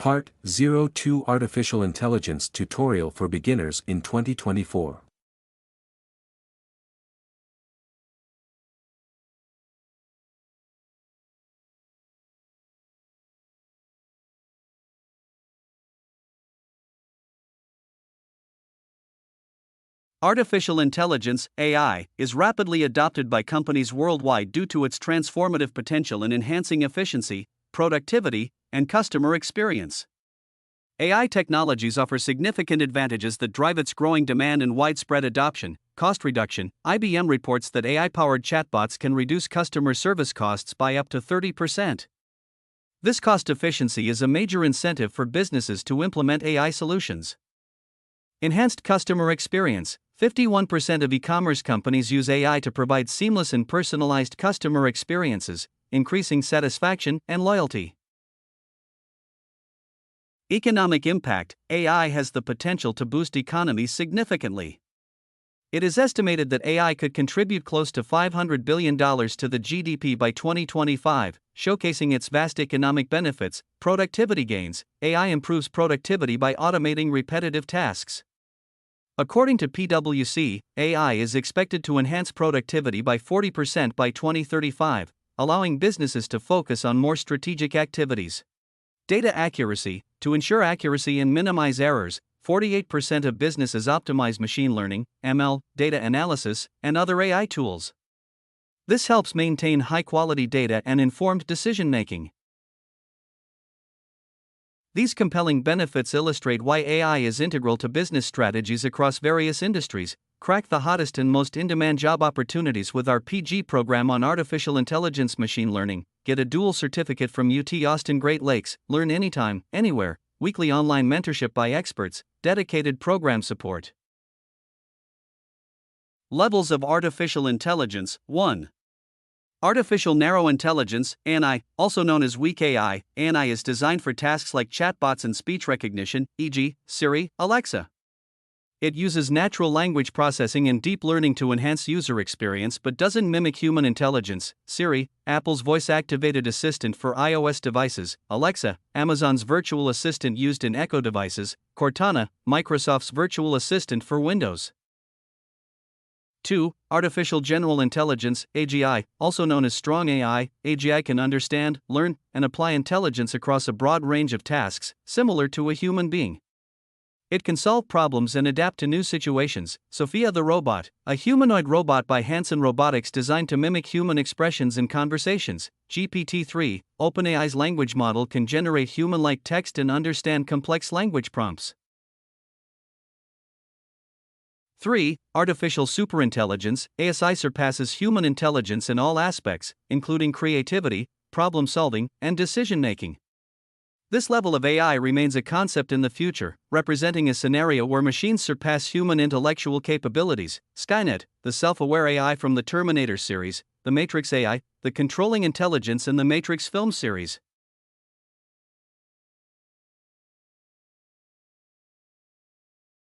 Part 02 Artificial Intelligence Tutorial for Beginners in 2024. Artificial intelligence, AI, is rapidly adopted by companies worldwide due to its transformative potential in enhancing efficiency, productivity, and customer experience. AI technologies offer significant advantages that drive its growing demand and widespread adoption. Cost reduction: IBM reports that AI-powered chatbots can reduce customer service costs by up to 30%. This cost efficiency is a major incentive for businesses to implement AI solutions. Enhanced customer experience: 51% of e-commerce companies use AI to provide seamless and personalized customer experiences, increasing satisfaction and loyalty. Economic impact: AI has the potential to boost economies significantly. It is estimated that AI could contribute close to $500 billion to the GDP by 2025, showcasing its vast economic benefits. Productivity gains: AI improves productivity by automating repetitive tasks. According to PwC, AI is expected to enhance productivity by 40% by 2035, allowing businesses to focus on more strategic activities. Data accuracy: to ensure accuracy and minimize errors, 48% of businesses optimize machine learning, ML, data analysis, and other AI tools. This helps maintain high-quality data and informed decision-making. These compelling benefits illustrate why AI is integral to business strategies across various industries. Crack the hottest and most in-demand job opportunities with our PG program on artificial intelligence machine learning. Get a dual certificate from UT Austin Great Lakes. Learn anytime, anywhere. Weekly online mentorship by experts. Dedicated program support. Levels of artificial intelligence. 1. Artificial Narrow Intelligence, ANI, also known as weak AI. ANI is designed for tasks like chatbots and speech recognition, e.g., Siri, Alexa. It uses natural language processing and deep learning to enhance user experience but doesn't mimic human intelligence. Siri, Apple's voice-activated assistant for iOS devices. Alexa, Amazon's virtual assistant used in Echo devices. Cortana, Microsoft's virtual assistant for Windows. 2. Artificial General Intelligence, AGI, also known as Strong AI. AGI can understand, learn, and apply intelligence across a broad range of tasks, similar to a human being. It can solve problems and adapt to new situations. Sophia the Robot, a humanoid robot by Hanson Robotics designed to mimic human expressions in conversations. GPT-3, OpenAI's language model, can generate human-like text and understand complex language prompts. 3. Artificial Superintelligence, ASI surpasses human intelligence in all aspects, including creativity, problem-solving, and decision-making. This level of AI remains a concept in the future, representing a scenario where machines surpass human intellectual capabilities. Skynet, the self-aware AI from the Terminator series, the Matrix AI, the controlling intelligence in the Matrix film series.